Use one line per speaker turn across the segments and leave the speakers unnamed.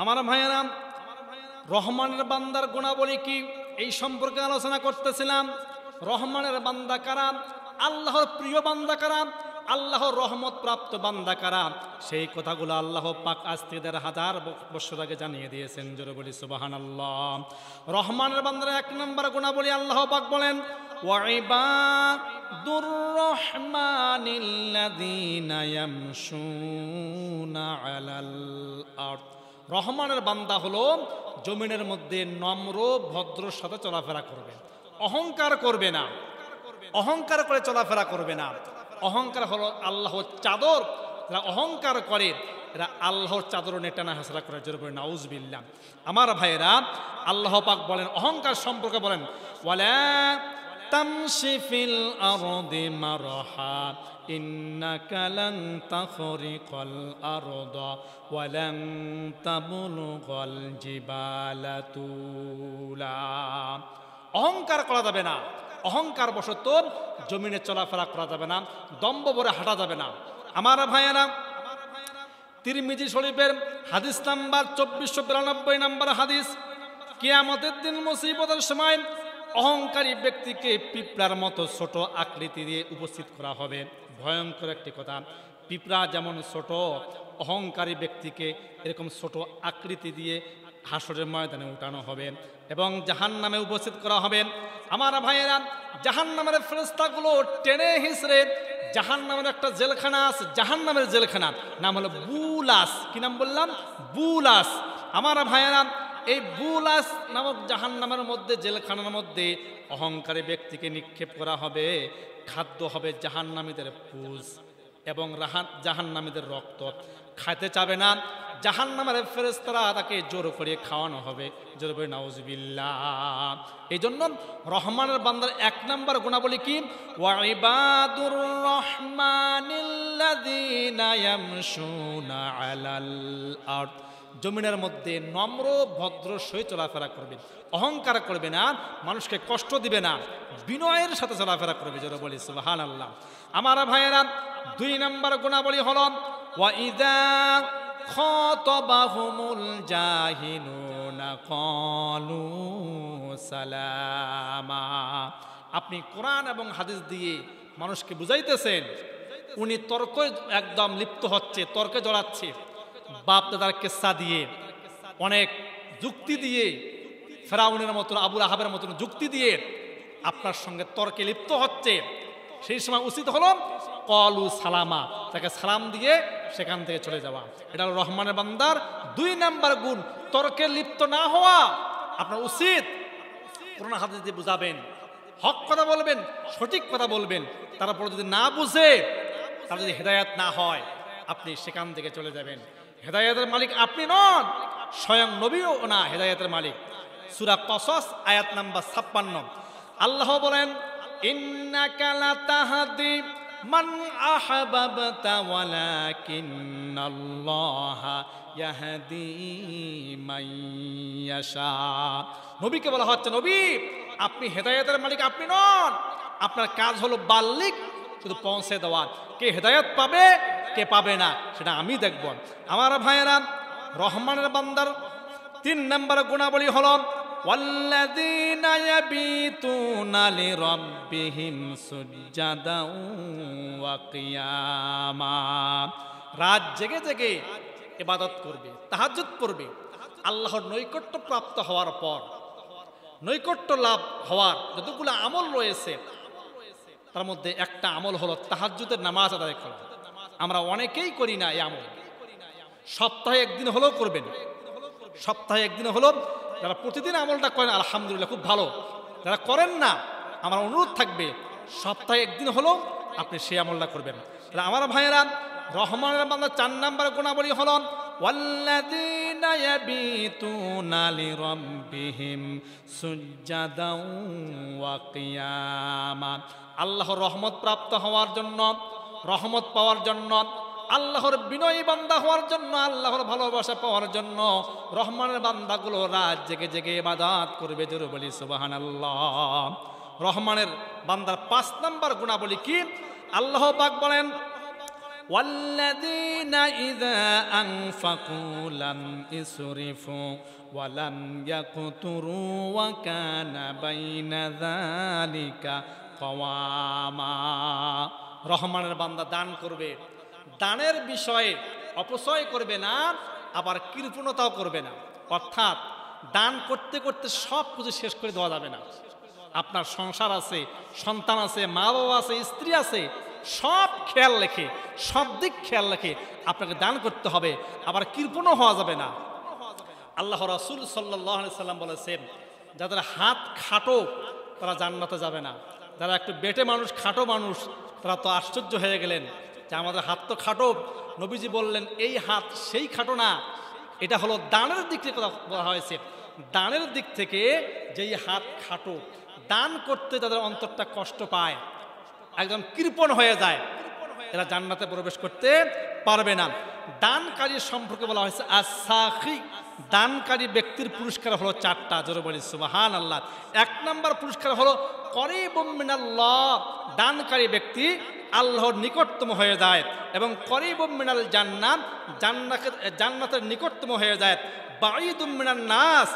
আমার ভাইয়েরা, রহমানের বান্দার গুণাবলী কি এই সম্পর্কে আলোচনা করতেছিলাম। রহমানের বান্দা কারা, আল্লাহর প্রিয় বান্দা কারা, আল্লাহর রহমত প্রাপ্ত বান্দা কারা, সেই কথাগুলো আল্লাহ পাক আজ থেকে ১,৫০০ বছর আগে জানিয়ে দিয়েছেন। জোরে বলি সুবহানাল্লাহ। রহমানের বান্দার ১ নম্বর গুণাবলী আল্লাহ পাক বলেন, ওয়াইবাদুর রহমানিল্লাযীনা ইয়ামশুনা আলাল আরদ। রহমানের বান্দা হলো জমিনের মধ্যে নম্র ভদ্রর সাথে চলাফেরা করবে, অহংকার করবে না, অহংকার করে চলাফেরা করবে না। অহংকার হলো আল্লাহর চাদর, যারা অহংকার করে এরা আল্লাহর চাদর নেটানা হাসরা করে। জোরে বলে নাউজুবিল্লাহ। আমার ভাইয়েরা, আল্লাহ পাক বলেন অহংকার সম্পর্কে বলেন, ওয়ালা তামশি ফিল আরদি মারহা ইন্নাকা লান তাখরিকাল আরদা ওয়া লান তাবলুগাল জিবালা তুলা। অহংকার করা যাবে না, অহংকার বশত জমিনে চলাফেরা করা যাবে না, দম্ভ ভরে হাঁটা যাবে না। আমার ভাইয়েরা, তিরমিজি শরীফের হাদিস নাম্বার ২৪৯২ নম্বর হাদিস, কিয়ামতের দিন মুসিবতের সময় অহংকারী ব্যক্তিকে পিঁপড়ার মতো ছোট আকৃতি দিয়ে উপস্থিত করা হবে। ভয়ঙ্কর একটি কথা। পিঁপড়া যেমন ছোট, অহংকারী ব্যক্তিকে এরকম ছোট আকৃতি দিয়ে হাসরের ময়দানে উঠানো হবে এবং জাহান্নামে উপস্থিত করা হবে। আমার ভাইয়েরা, জাহান্নামের ফেরেশতাগুলো টেনে হিসড়ে জাহান্নামের একটা জেলখানা আছে, জাহান্নামের জেলখানা, নাম হলো বুলাস। কি নাম বললাম? বুলাস। আমার ভাইয়েরা, এই বুলাস নামক জাহান্নামের মধ্যে, জেলখানার মধ্যে অহংকারী ব্যক্তিকে নিক্ষেপ করা হবে। খাদ্য হবে জাহান্নামীদের পুজ এবং জাহান্নামীদের রক্ত। খাইতে চাবে না, জাহান্নামের ফেরেশতারা তাকে জোর করে খাওয়ানো হবে। জোর করে নাউজুবিল্লাহ। এই জন্য রহমানের বান্দার ১ নম্বর গুণাবলী কি? ওয়াইবাদুর রহমানিল্লাযীনা ইয়ামশুনা আলাল আরদ। জমিনের মধ্যে নম্র ভদ্র সহিত চলাফেরা করবে, অহংকার করবে না, মানুষকে কষ্ট দিবে না, বিনয়ের সাথে চলাফেরা করবে। জোরে বলি সুবহানাল্লাহ। আমার ভাইয়েরা, ২ নম্বর গুণাবলী হল ওয়াইদা খাতাবাহুমুল জাহিলুনা ক্বালু সালামা। আপনি কোরআন এবং হাদিস দিয়ে মানুষকে বুঝাইতেছেন, উনি তর্কে একদম লিপ্ত হচ্ছে, তর্কে জড়াচ্ছে, বাপ দাদার কিস্সা দিয়ে, অনেক যুক্তি দিয়ে, ফেরাউনের মতন, আবুল আহাবের মতন যুক্তি দিয়ে আপনার সঙ্গে তর্কে লিপ্ত হচ্ছে। সেই সময় উচিত হলো ক্বালু সালামা, তাকে সালাম দিয়ে সেখান থেকে চলে যাওয়া। এটা হলো রহমানের বান্দার ২ নম্বর গুণ, তর্কে লিপ্ত না হওয়া। আপনার উচিত কোরআন হাদিস দিয়ে বুঝাবেন, হক কথা বলবেন, সঠিক কথা বলবেন। তারপর যদি না বুঝে, তার যদি হেদায়েত না হয়, আপনি সেখান থেকে চলে যাবেন। হেদায়েতের মালিক আপনি নন, স্বয়ং নবীও না হেদায়েতের মালিক। সূরা কসস আয়াত নাম্বার ৫৬ আল্লাহ বলেন, ইন্নাকা লাতাহদি মান আহবাবতা ওয়ালাকিন্নাল্লাহা ইয়াহদি মান ইয়াশা। নবীকে বলা হচ্ছে, নবী আপনি হেদায়েতের মালিক আপনি নন, আপনার কাজ হলো বাল্লিক, শুধু পৌঁছে দেওয়া। কে হেদায়েত পাবে, কে পাবে না, সেটা আমি দেখব। আমার ভাইয়েরা, রহমানের বান্দার ৩ নম্বর গুণাবলী হল ওয়াল্লাযীনা ইয়াবিতুনা লিরাব্বিহিম সুজদাও ওয়া কিয়ামা। রাত জেগে জেগে ইবাদত করবে, তাহাজ্জুদ পড়বে। আল্লাহর নৈকট্য প্রাপ্ত হওয়ার পর, নৈকট্য লাভ হওয়ার যতগুলো আমল রয়েছে, তার মধ্যে একটা আমল হলো তাহাজ্জুদের নামাজ আদায় করা। আমরা অনেকেই করি না এই আমল। সপ্তাহে ১ দিন হলেও করবেন, সপ্তাহে ১ দিন হলো। যারা প্রতিদিন আমলটা করেন আলহামদুলিল্লাহ, খুব ভালো। যারা করেন না, আমার অনুরোধ থাকবে সপ্তাহে ১ দিন হলেও আপনি সেই আমলটা করবেন। তাহলে আমার ভাইয়েরা, রহমানের বান্দা ৪ নম্বর গুণাবলী হল ওয়াল্লাযীনা ইয়াবিতুনা লিরাব্বিহিম সুজদাও ওয়া কিয়ামা। আল্লাহর রহমত প্রাপ্ত হওয়ার জন্য, রহমত পাওয়ার জন্য, আল্লাহর বিনয়ী বান্দা হওয়ার জন্য, আল্লাহর ভালোবাসা পাওয়ার জন্য রহমানের বান্দাগুলো রাত জেগে জেগে ইবাদত করবে। জোরে বলি সুবহানাল্লাহ। রহমানের বান্দার ৫ নম্বর গুণাবলী কি? আল্লাহ পাক বলেন, ওয়াল্লাযীনা ইযা আনফাকু লাম ইসরিফু ওয়া লাম ইয়াকতুরু ওয়া কানা বাইনা যালিকা কাওয়ামা। রহমানের বান্দা দান করবে, দানের বিষয়ে অপচয় করবে না, আবার কৃপণতাও করবে না। অর্থাৎ দান করতে করতে সব কিছু শেষ করে দেওয়া যাবে না। আপনার সংসার আছে, সন্তান আছে, মা বাবা আছে, স্ত্রী আছে, সব খেয়াল রেখে, সব দিক খেয়াল রেখে আপনাকে দান করতে হবে, আবার কৃপণও হওয়া যাবে না। আল্লাহ রাসূল সাল্লাল্লাহু আলাইহি সাল্লাম বলেছেন, যাদের হাত খাটো তারা জান্নাতে যাবে না। যারা একটু বেটে মানুষ, খাটো মানুষ, তারা তো আশ্চর্য হয়ে গেলেন যে আমাদের হাত তো খাটো। নবীজি বললেন, এই হাত সেই খাটো না, এটা হলো দানের দিক থেকে কথা বলা হয়েছে। দানের দিক থেকে যেই হাত খাটো, দান করতে যাদের অন্তরটা কষ্ট পায়, একদম কৃপণ হয়ে যায়, এরা জান্নাতে প্রবেশ করতে পারবে না। দানকারী সম্পর্কে বলা হয়েছে আস-সাখী, দানকারী ব্যক্তির পুরস্কার হলো 4টা। জোরে বলি সুবহানাল্লাহ। 1 নম্বর পুরস্কার হলো করিবুম মিনাল্লাহ, দানকারী ব্যক্তি আল্লাহর নিকটতম হয়ে যায়, এবং করিবুম মিনাল জান্নাত, জান্নাতের নিকটতম হয়ে যায়। বাঈদুম মিনান নাস,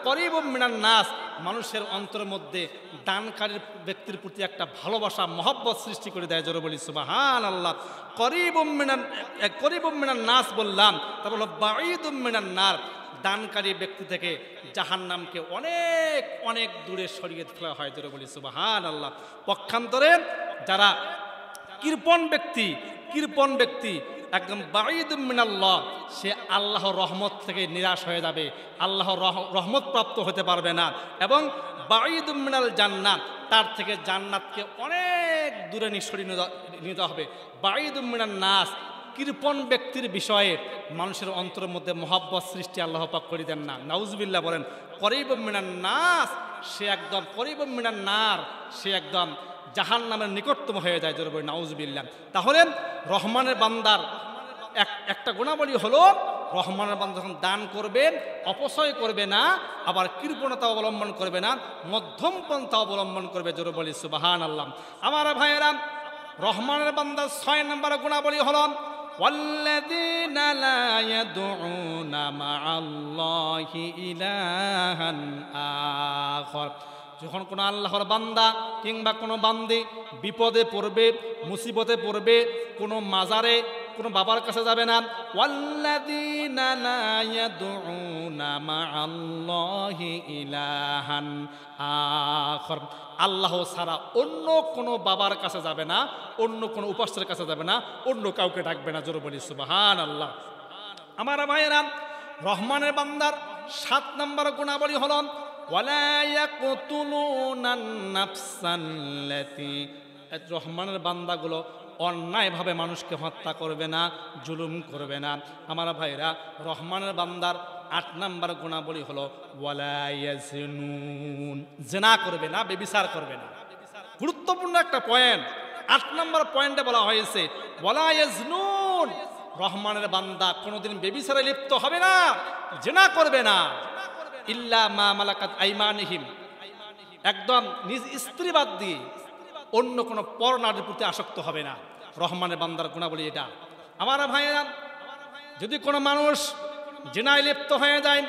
করিবুম মিনান নাস, মানুষের অন্তরের মধ্যে দানকারীর ব্যক্তির প্রতি একটা ভালোবাসা, মহব্বত সৃষ্টি করে দেয়। জোরে বলি সুবহানাল্লাহ। করিবুম মিনান নাস বললাম, তারপর হলো বাঈদুম মিনান নার, দানকারী ব্যক্তি থেকে জাহান্নামকে অনেক অনেক দূরে সরিয়ে ফেলা হয়। জোরে বলি সুবহানাল্লাহ। পক্ষান্তরে যারা কৃপণ ব্যক্তি একদম বাঈদুম মিনাল্লাহ, সে আল্লাহর রহমত থেকে নিরাশ হয়ে যাবে, আল্লাহর রহমত প্রাপ্ত হতে পারবে না। এবং বাঈদুম মিনাল জান্নাত, তার থেকে জান্নাতকে অনেক দূরে সরিয়ে নিতে হবে। বাঈদুম মিনান নাস, কৃপণ ব্যক্তির বিষয়ে মানুষের অন্তরের মধ্যে মহব্বত সৃষ্টি আল্লাহ পাক করে দেন না। নাউজুবিল্লাহ বলেন। করিবুম মিনান নাস, সে একদম করিবুম মিনান নার, সে একদম জাহান্নামের নিকটতম হয়ে যায়। জোরে বলি নাউজুবিল্লাহ। তাহলে রহমানের বান্দার একটা গুণাবলী হলো, রহমানের বান্দা যখন দান করবে অপচয় করবে না, আবার কৃপণতা অবলম্বন করবে না, মধ্যম পন্থা অবলম্বন করবে। জোরে বলি সুবহানাল্লাহ। আমার ভাইয়েরা, রহমানের বান্দার 6 নম্বর গুণাবলী হলো ওয়াল্লাযীনা লা ইয়াদউনা মা'আল্লাহি ইলাহান আখার। যখন কোনো আল্লাহর বান্দা কিংবা কোনো বান্দি বিপদে পড়বে, মুসিবতে পড়বে, কোনো মাজারে, কোনো বাবার কাছে যাবে না। ওয়াল্লাযীনা লা ইয়াদউনা মা'আল্লাহি ইলাহান আখার, আল্লাহ ছাড়া অন্য কোনো বাবার কাছে যাবে না, অন্য কোনো উপাস্যের কাছে যাবে না, অন্য কাউকে ডাকবে না। জোরে বলি সুবহানাল্লাহ। আমার ভাইয়েরা, রহমানের বান্দার 7 নম্বর গুণাবলী হলো ওয়ালা ইয়াকতুলুনান নাফসাল্লাতী, রহমানের বান্দাগুলো অন্যায়ভাবে মানুষকে হত্যা করবে না, জুলুম করবে না। আমার ভাইরা, রহমানের বান্দার 8 নম্বর গুণাবলী হলো ওয়ালা ইয়াজনুন, জিনা করবে না, ব্যভিচার করবে না। গুরুত্বপূর্ণ একটা পয়েন্ট, 8 নম্বর পয়েন্টে বলা হয়েছে ওয়ালা ইয়াজনুন, রহমানের বান্দা কোনোদিন ব্যভিচারে লিপ্ত হবে না, জিনা করবে না। ইল্লা মা মালাকাত আইমানিহিম, একদম নিজ স্ত্রী বাদ দিয়ে অন্য কোনো পর নারীর প্রতি আসক্ত হবে না। রহমানের বান্দার গুণাবলী এটা। আমার ভাইয়েরা, যদি কোনো মানুষ জিনায় লিপ্ত হয়ে যায়,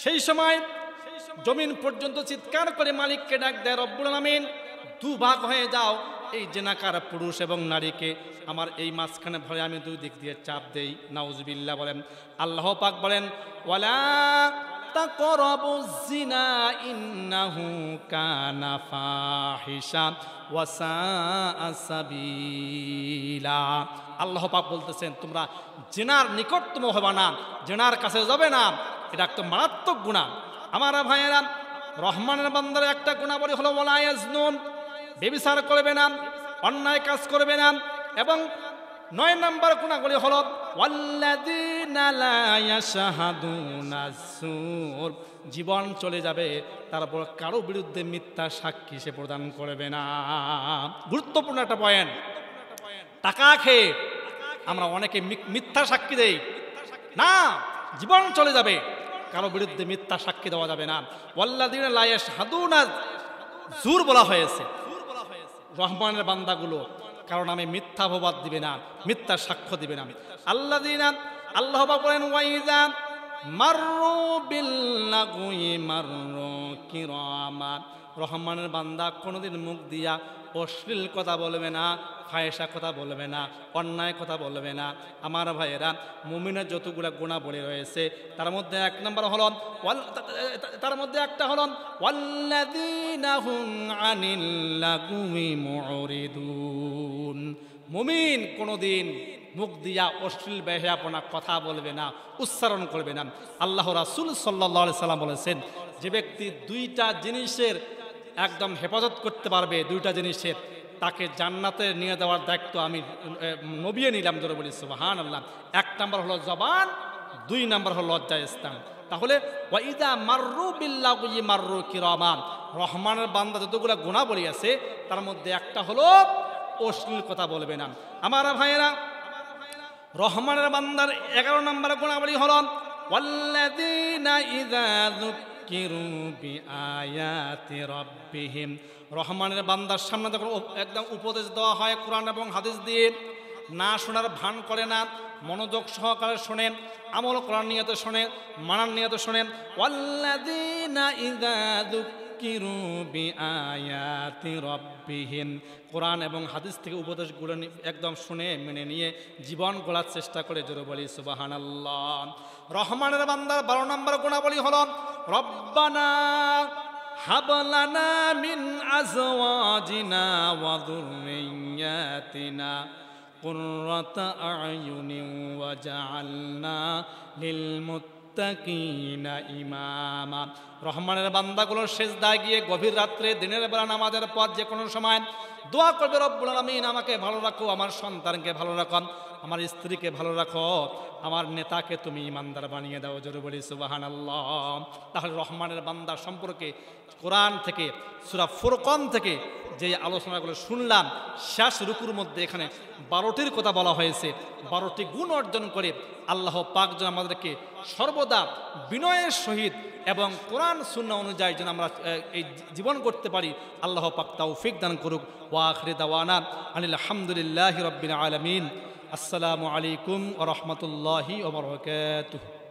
সেই সময় জমিন পর্যন্ত চিৎকার করে মালিককে ডাক দেয়, রব্বুল আলামিন 2 ভাগ হয়ে যাও, এই জিনাকার পুরুষ এবং নারীকে আমার এই মাঝখানে ভরে আমি 2 দিক দিয়ে চাপ দেই। নাউজুবিল্লাহ বলেন। আল্লাহ পাক বলেন ওয়ালা তাকরাবুজ জিনা ইন্নাহু কানা ফাহিশা ওয়া সাআ সাবিলা। আল্লাহ পাক বলতেছেন, তোমরা জিনার নিকটতম হবে না, জিনার কাছে যাবে না, এটা একটা মারাত্মক গুনাহ। আমার ভাইয়েরা, রহমানের বান্দার একটা গুণাবলী হলো ওয়ালা ইয়াজনুন, ব্যভিচার করবে না, অন্যায় কাজ করবে না। এবং 9 নম্বর গুণাবলী হলো ওয়াল্লাযীনা লা ইয়াশহাদুনা যুর, জীবন চলে যাবে, তারপর কারো বিরুদ্ধে মিথ্যা সাক্ষী সে প্রদান করবে না। গুরুত্বপূর্ণ একটা পয়েন্ট। টাকা খেয়ে আমরা অনেকে মিথ্যা সাক্ষী দেই না, জীবন চলে যাবে, কারো বিরুদ্ধে মিথ্যা সাক্ষী দেওয়া যাবে না। ওয়াল্লাযীনা লা ইয়াশহাদুনা যুর বলা হয়েছে। রহমানের বান্দাগুলো কারণ আমি মিথ্যা অপবাদ দিবে না, মিথ্যা সাক্ষ্য দিবে না। আল্লাযীনা আল্লাহ পাক বলেন ওয়াইযা মাররু বিল্লাগুই মাররু কিরামা, রহমানের বান্দা কোনোদিন মুখ দিয়া অশ্লীল কথা বলবে না, ফায়সা কথা বলবে না, অন্যায় কথা বলবে না। আমার ভাইয়েরা, মুমিনের যতগুলো গুণাবলী রয়েছে তার মধ্যে এক নম্বর হলো তার মধ্যে একটা হলো ওয়াল্লাযীনা হুম আনিল লাগুই মুরিদুন। মুমিন কোনোদিন মুখ দিয়া অশ্লীল বেহায়াপনা কথা বলবে না, উচ্চারণ করবে না। আল্লাহ রাসূল সাল্লাল্লাহু আলাইহি সাল্লাম বলেছেন, যে ব্যক্তি দুইটা জিনিসের একদম হেফাজত করতে পারবে, দুইটা জিনিসের, তাকে জান্নাতে নিয়ে দেওয়ার দায়িত্ব আমি নবিয়ে নিলাম। ধরে বলি সুবহানাল্লাহ। এক নম্বর হলো জবান, দুই নম্বর হলো লজ্জাস্থান। তাহলে ওয়াইদা মাররু বিল্লাগুই মাররু কিরামা, রহমানের বান্দা যতগুলো গুণাবলী আছে তার মধ্যে একটা হলো অশ্লীল কথা বলবে না। আমার ভাইয়েরা, রহমানের বান্দার 11 নম্বর গুণাবলী হলো ওয়াল্লাযীনা ইযা যুক্কিরু বিআয়াতি রাব্বিহিম, রহমানের বান্দার সামনে যখন একদম উপদেশ দেওয়া হয় কোরআন এবং হাদিস দিয়ে, না শোনার ভান করে না, মনোযোগ সহকারে শোনেন, আমল করার নিয়তে শোনেন, মানার নিয়তে শোনেন। ওয়াল্লাযীনা ইযা যুক্কিরু বিআয়াতি রাব্বিহিম, কোরআন এবং হাদিস থেকে উপদেশগুলো একদম শুনে মেনে নিয়ে জীবন গড়ার চেষ্টা করে। জোরে বলি সুবহানাল্লাহ। রহমানের বান্দার 12 নম্বর গুণাবলী হলো রব্বানা হাবলানা মিন আজওয়াজিনা ওয়া যুররিয়াতিনা কুররাতা আয়ুনিন ওয়াজআলনা লিল মুত্তাকিনা ইমামা। রহমানের বান্দাগুলোর সিজদায় গিয়ে গভীর রাত্রে, দিনের বেলা, নামাজের পর যে কোনো সময় দোয়া করবে, রব্বুল আলামিন আমাকে ভালো রাখো, আমার সন্তানকে ভালো রাখো, আমার স্ত্রীকে ভালো রাখো, আমার নেতাকে তুমি ইমানদার বানিয়ে দাও। জোরে বলি সুবহানাল্লাহ। তাহলে রহমানের বান্দা সম্পর্কে কোরআন থেকে, সূরা ফুরকান থেকে যে আলোচনাগুলো শুনলাম, শেষ রুকুর মধ্যে এখানে 12টির কথা বলা হয়েছে। 12টি গুণ অর্জন করে আল্লাহ পাক যেন আমাদেরকে সর্বদা বিনয়ের সহিত এবং কোরআন সুন্নাহ অনুযায়ী যেন আমরা এই জীবন করতে পারি, আল্লাহ পাক তৌফিক দান করুক। ওয়া আখিরু দাওয়ানা আনিল হামদুলিল্লাহি রাব্বিল আলামিন। আসসালামু আলাইকুম ওয়া রাহমাতুল্লাহি ওয়া বারাকাতুহু।